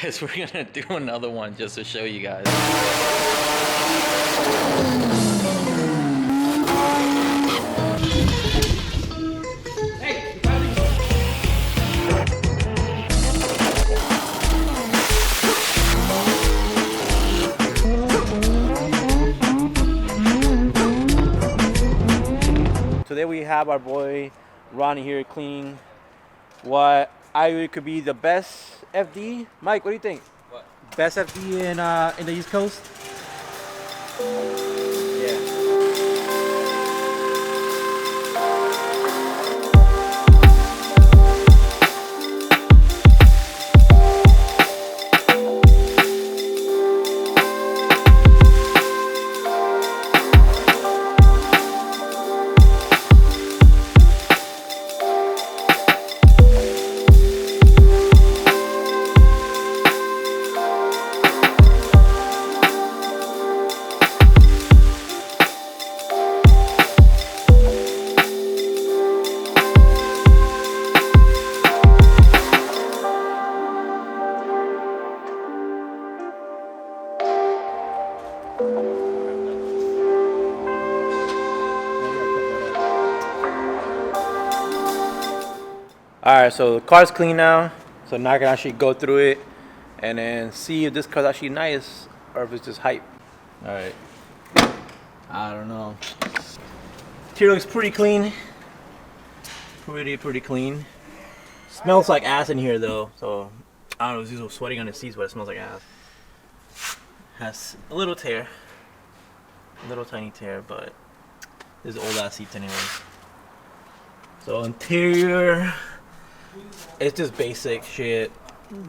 guess we're gonna do another one just to show you guys. Today we have our boy Ronnie here cleaning what I could be the best FD. Mike, what do you think? What? Best FD in the East Coast? Yeah. Alright, so the car's clean now, so now I can actually go through it and then see if this car's actually nice or if it's just hype. Alright, I don't know. Interior looks pretty clean. Pretty clean. Smells like ass in here though, so I don't know, these are sweating on the seats, but it smells like ass. Has a little tear. A little tiny tear, but this is old ass seats anyway. So interior, it's just basic shit.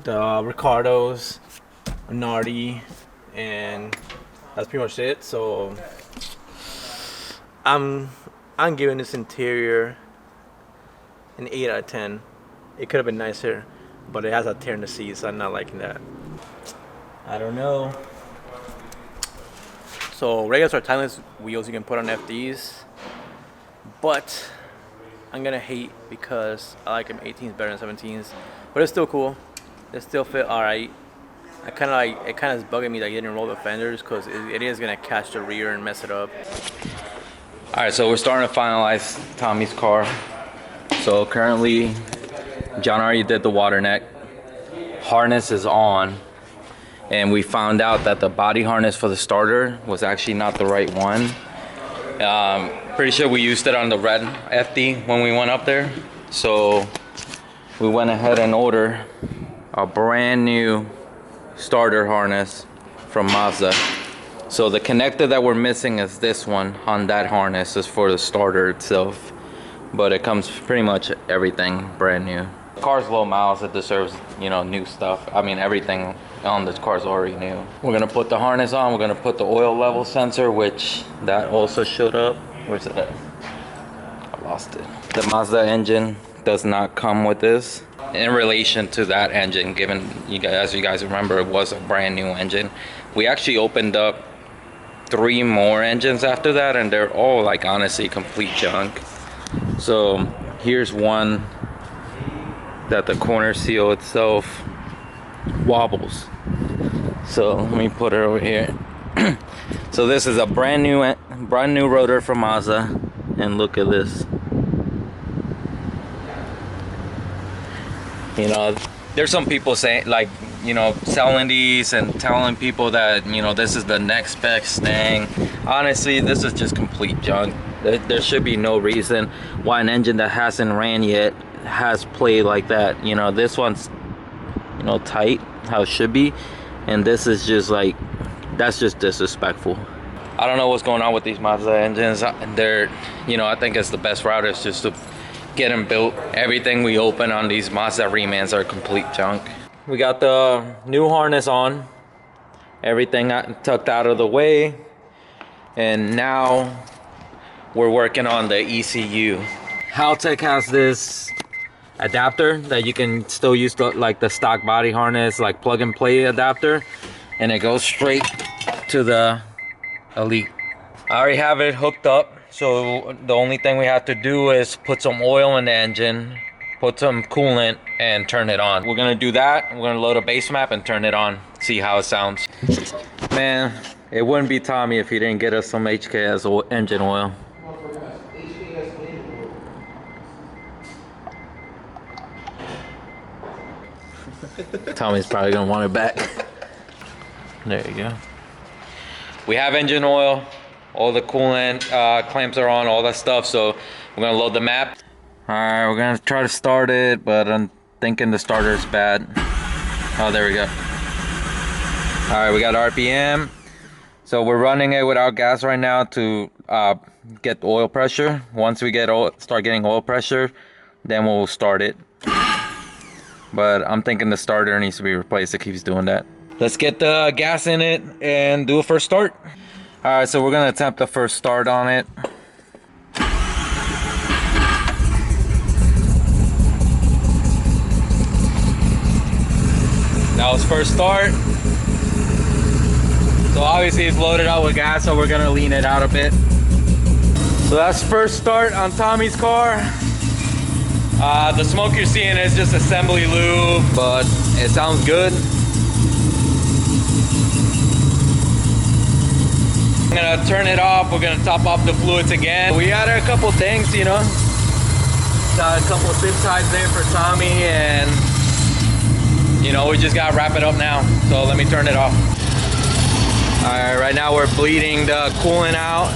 The Ricardos, Nardi, and that's pretty much it. So I'm giving this interior an 8 out of 10. It could have been nicer, but it has a tear in the seat, so I'm not liking that. I don't know. So regular are timeless wheels you can put on FDs, but I'm gonna hate because I like them 18s better than 17s, but it's still cool. They still fit alright. It kind of is bugging me that you didn't roll the fenders because it is gonna catch the rear and mess it up. All right, so we're starting to finalize Tommy's car. So currently, John already did the water neck. Harness is on. And we found out that the body harness for the starter was actually not the right one. Pretty sure we used it on the red FD when we went up there. So we went ahead and ordered a brand new starter harness from Mazda. So the connector that we're missing is this one on that harness is for the starter itself. But it comes pretty much everything brand new. The car's low miles, it deserves, you know, new stuff. I mean, everything on this car's already new. We're gonna put the harness on, we're gonna put the oil level sensor, which that also showed up. Where's it at? I lost it. The Mazda engine does not come with this. In relation to that engine, given you guys, as you guys remember, it was a brand new engine. We actually opened up 3 more engines after that, and they're all like honestly complete junk. So here's one that the corner seal itself wobbles. So let me put it over here. So this is a brand new rotor from Mazda, and look at this. You know, there's some people saying, like, you know, selling these and telling people that, you know, this is the next best thing. Honestly, this is just complete junk. There should be no reason why an engine that hasn't ran yet has played like that. You know, this one's, you know, tight how it should be, and this is just like, that's just disrespectful. I don't know what's going on with these Mazda engines. They're, you know, I think it's the best route is just to get them built. Everything we open on these Mazda remans are complete junk. We got the new harness on, everything tucked out of the way, and now we're working on the ECU. Haltech has this adapter that you can still use like the stock body harness, like plug and play adapter, and it goes straight to the Elite. I already have it hooked up, so the only thing we have to do is put some oil in the engine, put some coolant, and turn it on. We're gonna do that. We're gonna load a base map and turn it on, see how it sounds. Man, it wouldn't be Tommy if he didn't get us some HKS engine oil. Tommy's probably gonna want it back. There you go. We have engine oil, all the coolant clamps are on, all that stuff, so we're gonna load the map. Alright, we're gonna try to start it, but I'm thinking the starter's bad. Oh, there we go. Alright, we got RPM. So we're running it without gas right now to get oil pressure. Once we start getting oil pressure, then we'll start it. But I'm thinking the starter needs to be replaced. It keeps doing that. Let's get the gas in it and do a first start. Alright, so we're gonna attempt the first start on it. That was first start. So obviously it's loaded out with gas, so we're gonna lean it out a bit. So that's first start on Tommy's car. The smoke you're seeing is just assembly lube, but it sounds good. I'm gonna turn it off. We're gonna top off the fluids again. We added a couple things, you know. Got a couple of zip ties there for Tommy, and you know, we just gotta wrap it up now. So let me turn it off. All right, right now we're bleeding the coolant out,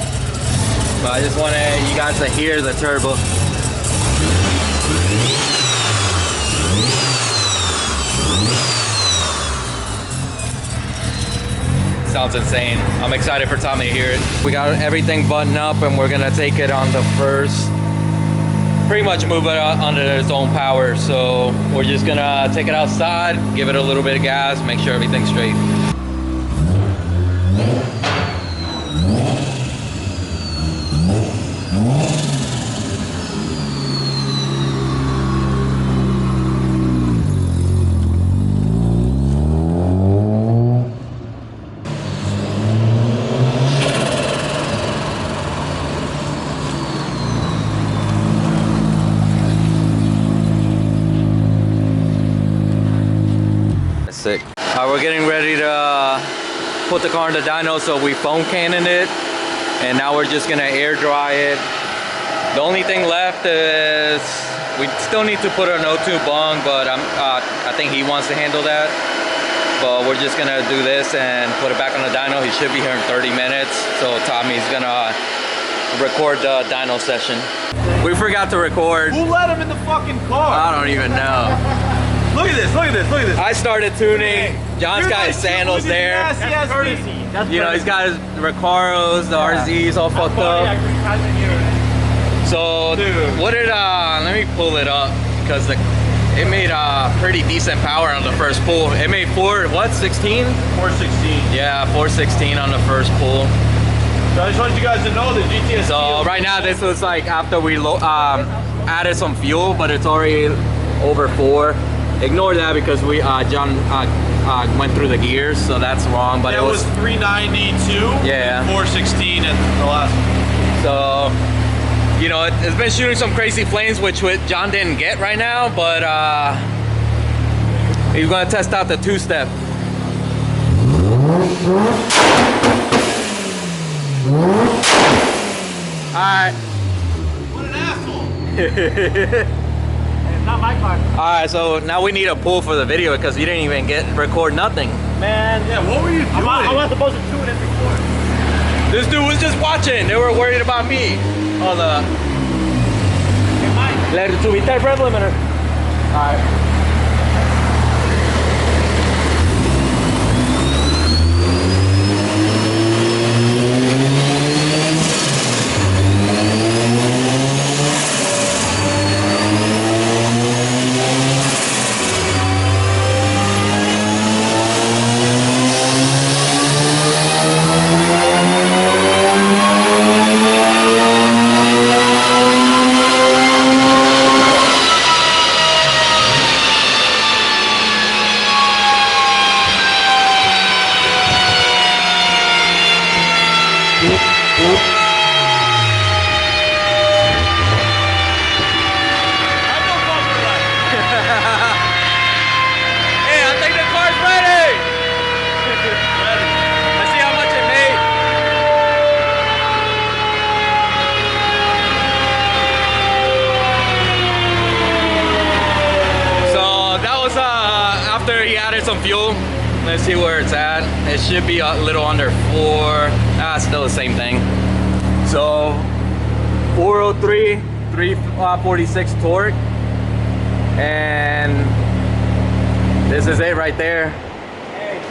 but I just want you guys to hear the turbo. Sounds insane. I'm excited for Tommy to hear it. We got everything buttoned up, and we're gonna take it on the first. Pretty much move it under its own power. So we're just gonna take it outside, give it a little bit of gas, make sure everything's straight. Sick. We're getting ready to put the car in the dyno, so we foam cannoned it, and now we're just gonna air dry it. The only thing left is we still need to put an O2 bung, but I think he wants to handle that. But we're just gonna do this and put it back on the dyno. He should be here in 30 minutes, so Tommy's gonna record the dyno session. We forgot to record. Who let him in the fucking car? I don't even know. Look at this, look at this, look at this. I started tuning. John's got his sandals there. That's courtesy. You know, he's got his Recaros, the RZs all fucked up. So, what did, let me pull it up, because it made pretty decent power on the first pull. It made 416? 416. Yeah, 416 on the first pull. So I just wanted you guys to know that GTS. So right now this was like after we added some fuel, but it's already over 4. Ignore that because we John went through the gears, so that's wrong. But it was 392. Yeah. 416 at the last one. So, you know, it's been shooting some crazy flames, which John didn't get right now, but he's gonna test out the 2-step. Alright. What an asshole. It's not my car. Alright, so now we need a pull for the video because you didn't even record nothing. Man. Yeah, what were you doing? I wasn't supposed to tune and record. This dude was just watching. They were worried about me. On the... Let it subiste el breath limiter. Alright. on fuel. Let's see where it's at. It should be a little under 4. Still the same thing. So 403, 346 torque, and this is it right there.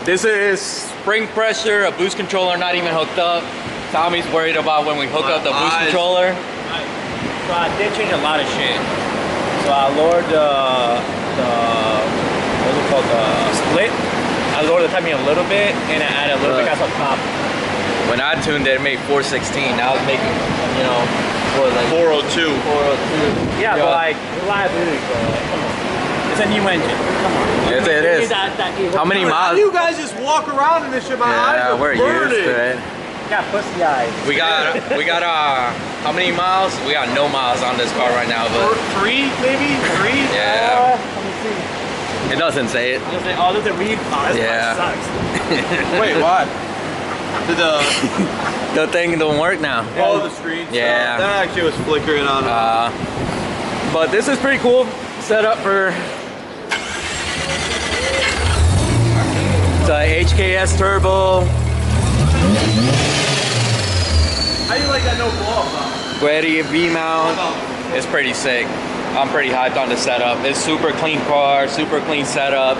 This is spring pressure, a boost controller not even hooked up. Tommy's worried about when we hook up the boost controller. So I did change a lot of shit. So I lowered what's it called, the split. I lowered the timing a little bit, and I added a little bit gas on top. When I tuned it, it made 416. Now it's making, you know, what, like 402. 402. Yeah, but like reliability, bro. Like, come on. It's a new engine. Come on. Yes, it is. How many How miles? do you guys just walk around in this shit? My eyes Yeah, are we're burning. used to it. Yeah, pussy eyes. We got how many miles? We got no miles on this car right now, but 3 maybe? 3? yeah, Let me see. it doesn't say it. Does it, oh, does it read? Oh, this Yeah. part sucks. Wait, what? The thing don't work now. Oh, the screen. Yeah. That actually was flickering on. But this is pretty cool setup for the HKS turbo. How do you like that no blow up? Guetti V mount. It's pretty sick. I'm pretty hyped on the setup. It's super clean car, super clean setup,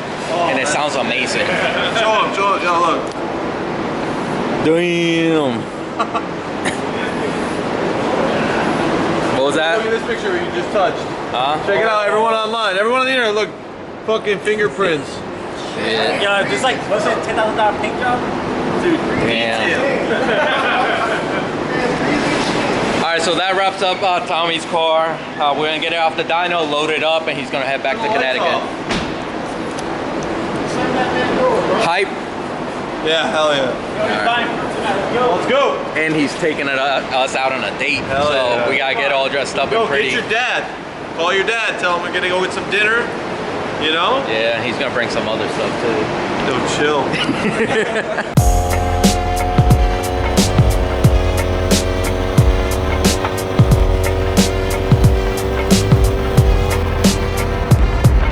and it sounds amazing. Show him, yo, look. Damn. What was Look at that? this picture you just touched. Huh? Check it out, everyone online. Everyone on the internet, look. Fucking fingerprints. Shit. Yeah, this like, what's it, $10,000 paint job? Dude, Damn. Alright, so that wraps up Tommy's car. We're gonna get it off the dyno, load it up, and he's gonna head back to Connecticut. Hype. Yeah, hell yeah. Let's go. And he's taking us out on a date. Hell so yeah. we gotta get all dressed up Yo, and pretty. get your dad. Call your dad. Tell him we're gonna go get some dinner. You know? Yeah, he's gonna bring some other stuff too. Yo, chill.